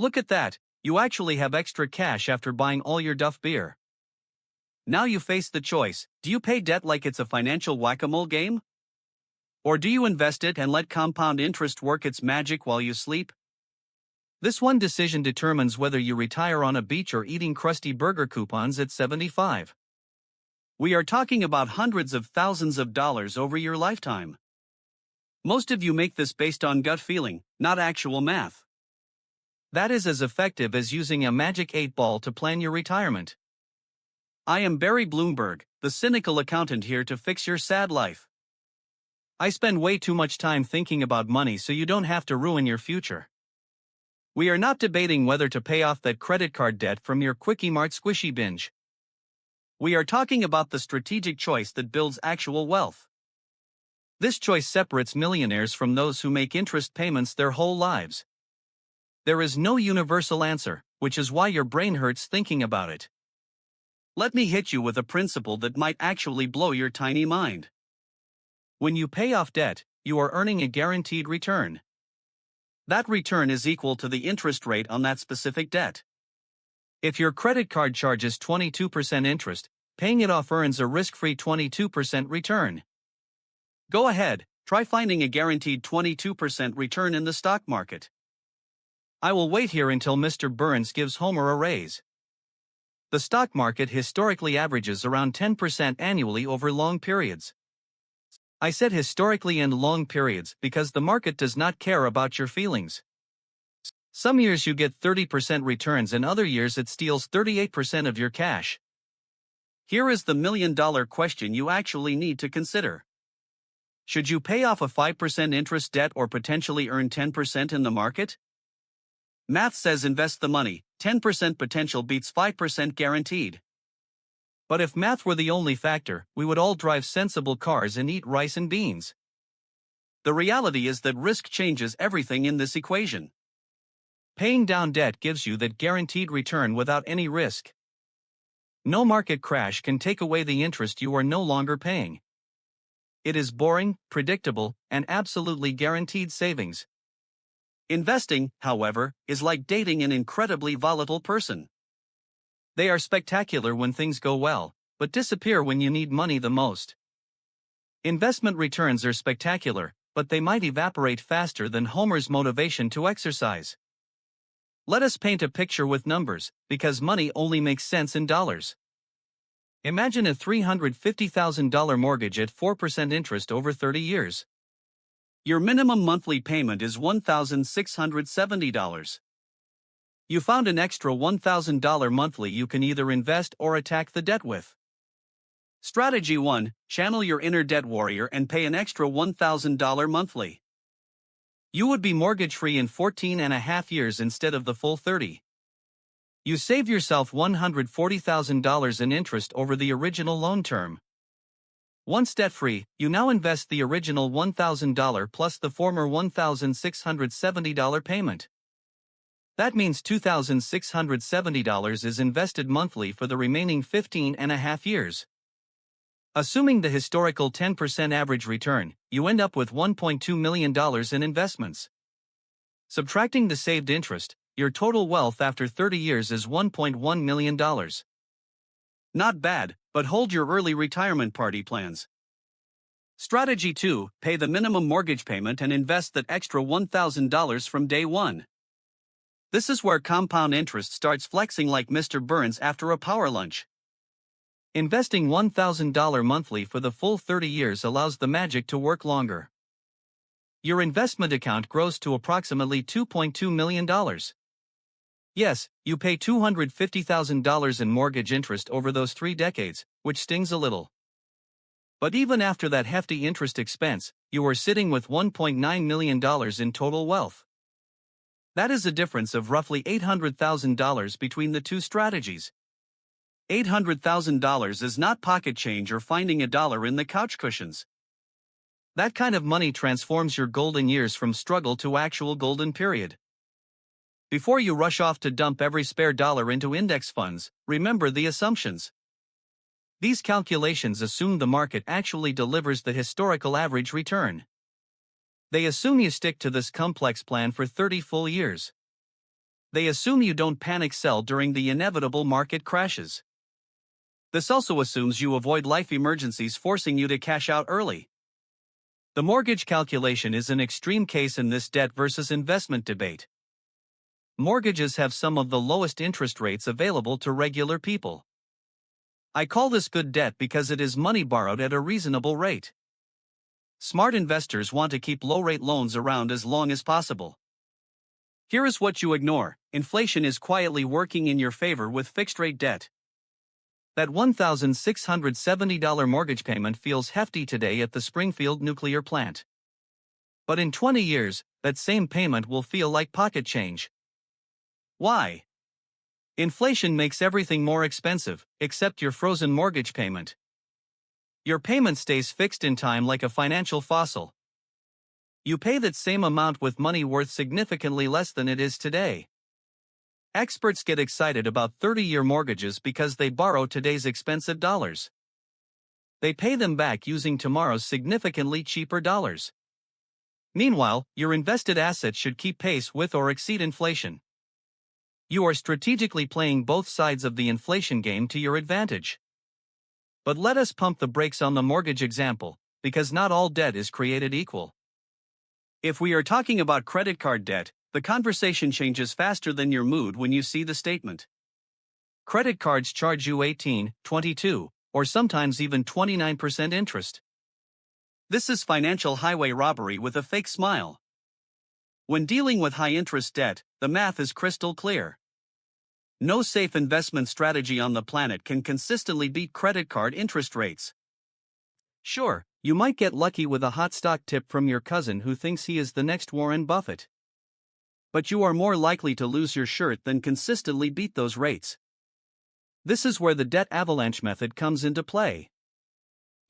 Look at that, you actually have extra cash after buying all your Duff beer. Now you face the choice: do you pay debt like it's a financial whack-a-mole game? Or do you invest it and let compound interest work its magic while you sleep? This one decision determines whether you retire on a beach or eating crusty burger coupons at 75. We are talking about hundreds of thousands of dollars over your lifetime. Most of you make this based on gut feeling, not actual math. That is as effective as using a magic 8-ball to plan your retirement. I am Barry Bloomberg, the cynical accountant here to fix your sad life. I spend way too much time thinking about money so you don't have to ruin your future. We are not debating whether to pay off that credit card debt from your Kwik-E-Mart squishy binge. We are talking about the strategic choice that builds actual wealth. This choice separates millionaires from those who make interest payments their whole lives. There is no universal answer, which is why your brain hurts thinking about it. Let me hit you with a principle that might actually blow your tiny mind. When you pay off debt, you are earning a guaranteed return. That return is equal to the interest rate on that specific debt. If your credit card charges 22% interest, paying it off earns a risk-free 22% return. Go ahead, try finding a guaranteed 22% return in the stock market. I will wait here until Mr. Burns gives Homer a raise. The stock market historically averages around 10% annually over long periods. I said historically and long periods because the market does not care about your feelings. Some years you get 30% returns and other years it steals 38% of your cash. Here is the million-dollar question you actually need to consider. Should you pay off a 5% interest debt or potentially earn 10% in the market? Math says invest the money, 10% potential beats 5% guaranteed. But if math were the only factor, we would all drive sensible cars and eat rice and beans. The reality is that risk changes everything in this equation. Paying down debt gives you that guaranteed return without any risk. No market crash can take away the interest you are no longer paying. It is boring, predictable, and absolutely guaranteed savings. Investing, however, is like dating an incredibly volatile person. They are spectacular when things go well, but disappear when you need money the most. Investment returns are spectacular, but they might evaporate faster than Homer's motivation to exercise. Let us paint a picture with numbers, because money only makes sense in dollars. Imagine a $350,000 mortgage at 4% interest over 30 years. Your minimum monthly payment is $1,670. You found an extra $1,000 monthly you can either invest or attack the debt with. Strategy 1: channel your inner debt warrior and pay an extra $1,000 monthly. You would be mortgage-free in 14 and a half years instead of the full 30. You save yourself $140,000 in interest over the original loan term. Once debt-free, you now invest the original $1,000 plus the former $1,670 payment. That means $2,670 is invested monthly for the remaining 15 and a half years. Assuming the historical 10% average return, you end up with $1.2 million in investments. Subtracting the saved interest, your total wealth after 30 years is $1.1 million. Not bad, but hold your early retirement party plans. Strategy 2: pay the minimum mortgage payment and invest that extra $1,000 from day one. This is where compound interest starts flexing like Mr. Burns after a power lunch. Investing $1,000 monthly for the full 30 years allows the magic to work longer. Your investment account grows to approximately $2.2 million. Yes, you pay $250,000 in mortgage interest over those 3 decades, which stings a little. But even after that hefty interest expense, you are sitting with $1.9 million in total wealth. That is a difference of roughly $800,000 between the two strategies. $800,000 is not pocket change or finding a dollar in the couch cushions. That kind of money transforms your golden years from struggle to actual golden period. Before you rush off to dump every spare dollar into index funds, remember the assumptions. These calculations assume the market actually delivers the historical average return. They assume you stick to this complex plan for 30 full years. They assume you don't panic sell during the inevitable market crashes. This also assumes you avoid life emergencies forcing you to cash out early. The mortgage calculation is an extreme case in this debt versus investment debate. Mortgages have some of the lowest interest rates available to regular people. I call this good debt because it is money borrowed at a reasonable rate. Smart investors want to keep low-rate loans around as long as possible. Here is what you ignore: inflation is quietly working in your favor with fixed-rate debt. That $1,670 mortgage payment feels hefty today at the Springfield nuclear plant. But in 20 years, that same payment will feel like pocket change. Why? Inflation makes everything more expensive, except your frozen mortgage payment. Your payment stays fixed in time like a financial fossil. You pay that same amount with money worth significantly less than it is today. Experts get excited about 30-year mortgages because they borrow today's expensive dollars. They pay them back using tomorrow's significantly cheaper dollars. Meanwhile, your invested assets should keep pace with or exceed inflation. You are strategically playing both sides of the inflation game to your advantage. But let us pump the brakes on the mortgage example, because not all debt is created equal. If we are talking about credit card debt, the conversation changes faster than your mood when you see the statement. Credit cards charge you 18, 22, or sometimes even 29% interest. This is financial highway robbery with a fake smile. When dealing with high-interest debt, the math is crystal clear. No safe investment strategy on the planet can consistently beat credit card interest rates. Sure, you might get lucky with a hot stock tip from your cousin who thinks he is the next Warren Buffett. But you are more likely to lose your shirt than consistently beat those rates. This is where the debt avalanche method comes into play.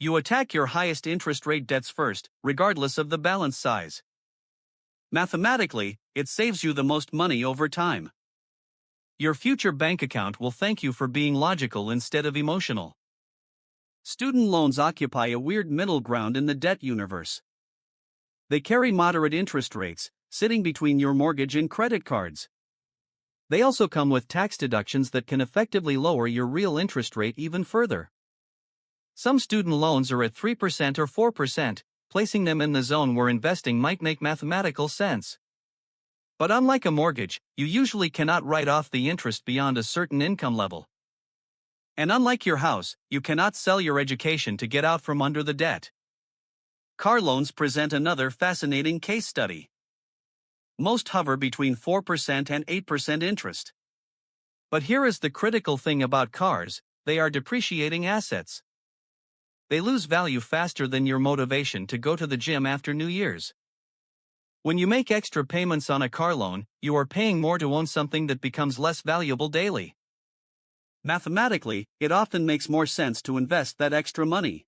You attack your highest interest rate debts first, regardless of the balance size. Mathematically, it saves you the most money over time. Your future bank account will thank you for being logical instead of emotional. Student loans occupy a weird middle ground in the debt universe. They carry moderate interest rates, sitting between your mortgage and credit cards. They also come with tax deductions that can effectively lower your real interest rate even further. Some student loans are at 3% or 4%, placing them in the zone where investing might make mathematical sense. But unlike a mortgage, you usually cannot write off the interest beyond a certain income level. And unlike your house, you cannot sell your education to get out from under the debt. Car loans present another fascinating case study. Most hover between 4% and 8% interest. But here is the critical thing about cars: they are depreciating assets. They lose value faster than your motivation to go to the gym after New Year's. When you make extra payments on a car loan, you are paying more to own something that becomes less valuable daily. Mathematically, it often makes more sense to invest that extra money.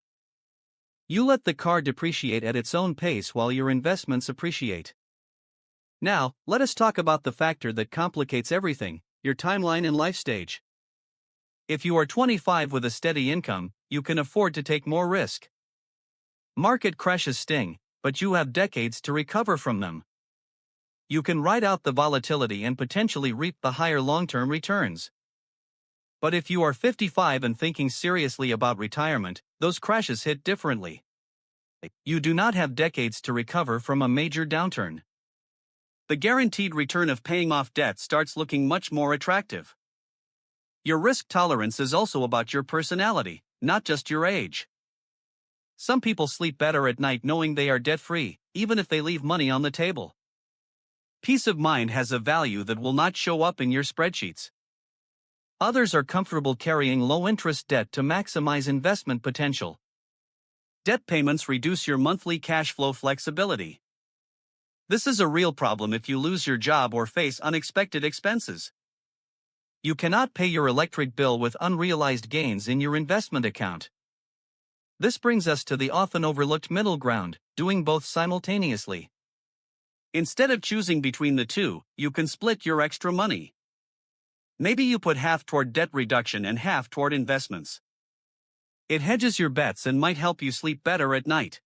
You let the car depreciate at its own pace while your investments appreciate. Now, let us talk about the factor that complicates everything: your timeline and life stage. If you are 25 with a steady income, you can afford to take more risk. Market crashes sting, but you have decades to recover from them. You can ride out the volatility and potentially reap the higher long-term returns. But if you are 55 and thinking seriously about retirement, those crashes hit differently. You do not have decades to recover from a major downturn. The guaranteed return of paying off debt starts looking much more attractive. Your risk tolerance is also about your personality, not just your age. Some people sleep better at night knowing they are debt-free, even if they leave money on the table. Peace of mind has a value that will not show up in your spreadsheets. Others are comfortable carrying low-interest debt to maximize investment potential. Debt payments reduce your monthly cash flow flexibility. This is a real problem if you lose your job or face unexpected expenses. You cannot pay your electric bill with unrealized gains in your investment account. This brings us to the often overlooked middle ground: doing both simultaneously. Instead of choosing between the two, you can split your extra money. Maybe you put half toward debt reduction and half toward investments. It hedges your bets and might help you sleep better at night.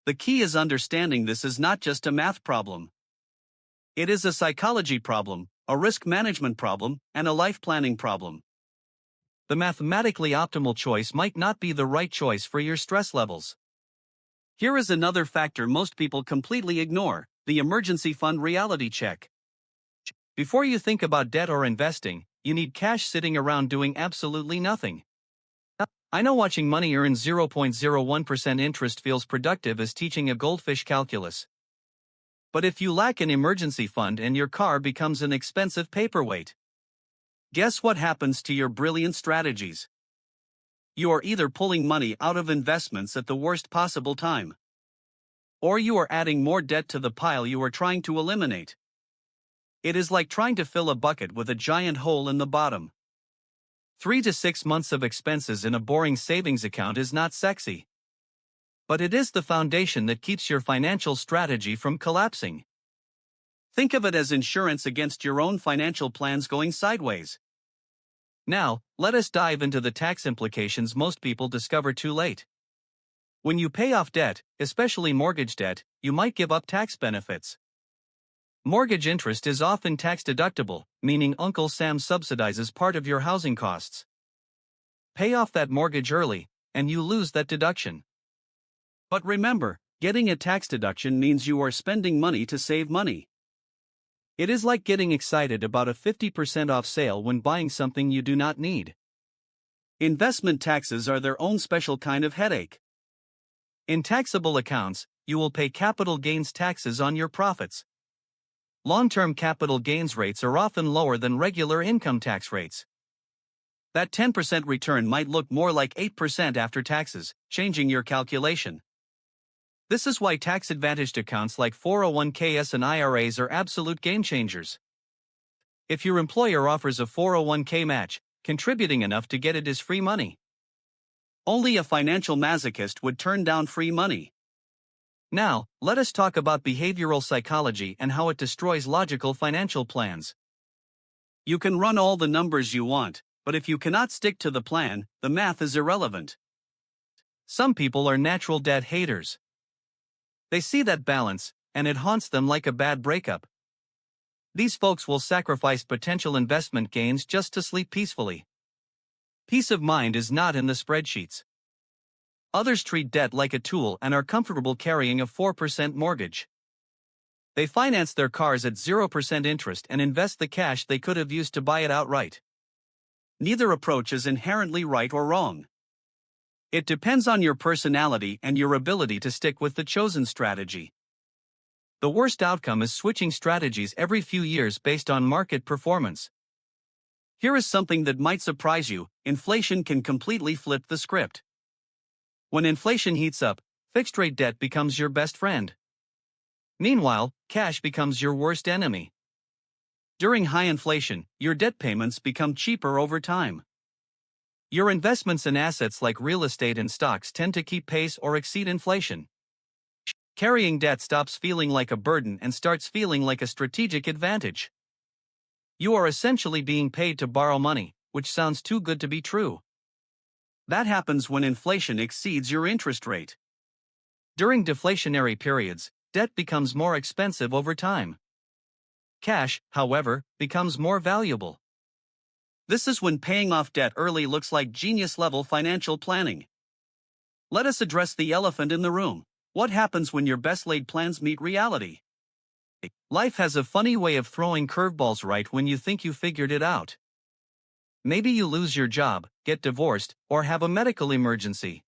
The key is understanding this is not just a math problem. It is a psychology problem, a risk management problem, and a life planning problem. The mathematically optimal choice might not be the right choice for your stress levels. Here is another factor most people completely ignore: the emergency fund reality check. Before you think about debt or investing, you need cash sitting around doing absolutely nothing. I know watching money earn 0.01% interest feels productive as teaching a goldfish calculus. But if you lack an emergency fund and your car becomes an expensive paperweight, guess what happens to your brilliant strategies? You are either pulling money out of investments at the worst possible time, or you are adding more debt to the pile you are trying to eliminate. It is like trying to fill a bucket with a giant hole in the bottom. 3 to 6 months of expenses in a boring savings account is not sexy. But it is the foundation that keeps your financial strategy from collapsing. Think of it as insurance against your own financial plans going sideways. Now, let us dive into the tax implications most people discover too late. When you pay off debt, especially mortgage debt, you might give up tax benefits. Mortgage interest is often tax deductible, meaning Uncle Sam subsidizes part of your housing costs. Pay off that mortgage early, and you lose that deduction. But remember, getting a tax deduction means you are spending money to save money. It is like getting excited about a 50% off sale when buying something you do not need. Investment taxes are their own special kind of headache. In taxable accounts, you will pay capital gains taxes on your profits. Long-term capital gains rates are often lower than regular income tax rates. That 10% return might look more like 8% after taxes, changing your calculation. This is why tax-advantaged accounts like 401ks and IRAs are absolute game changers. If your employer offers a 401k match, contributing enough to get it is free money. Only a financial masochist would turn down free money. Now, let us talk about behavioral psychology and how it destroys logical financial plans. You can run all the numbers you want, but if you cannot stick to the plan, the math is irrelevant. Some people are natural debt haters. They see that balance, and it haunts them like a bad breakup. These folks will sacrifice potential investment gains just to sleep peacefully. Peace of mind is not in the spreadsheets. Others treat debt like a tool and are comfortable carrying a 4% mortgage. They finance their cars at 0% interest and invest the cash they could have used to buy it outright. Neither approach is inherently right or wrong. It depends on your personality and your ability to stick with the chosen strategy. The worst outcome is switching strategies every few years based on market performance. Here is something that might surprise you: inflation can completely flip the script. When inflation heats up, fixed-rate debt becomes your best friend. Meanwhile, cash becomes your worst enemy. During high inflation, your debt payments become cheaper over time. Your investments in assets like real estate and stocks tend to keep pace or exceed inflation. Carrying debt stops feeling like a burden and starts feeling like a strategic advantage. You are essentially being paid to borrow money, which sounds too good to be true. That happens when inflation exceeds your interest rate. During deflationary periods, debt becomes more expensive over time. Cash, however, becomes more valuable. This is when paying off debt early looks like genius-level financial planning. Let us address the elephant in the room. What happens when your best-laid plans meet reality? Life has a funny way of throwing curveballs right when you think you figured it out. Maybe you lose your job, get divorced, or have a medical emergency.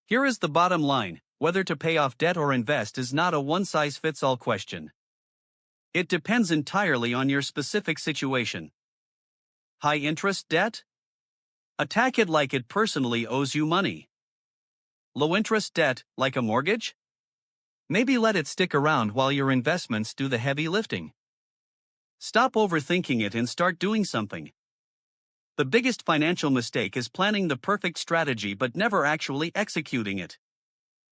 Here is the bottom line: whether to pay off debt or invest is not a one-size-fits-all question. It depends entirely on your specific situation. High-interest debt? Attack it like it personally owes you money. Low-interest debt, like a mortgage? Maybe let it stick around while your investments do the heavy lifting. Stop overthinking it and start doing something. The biggest financial mistake is planning the perfect strategy but never actually executing it.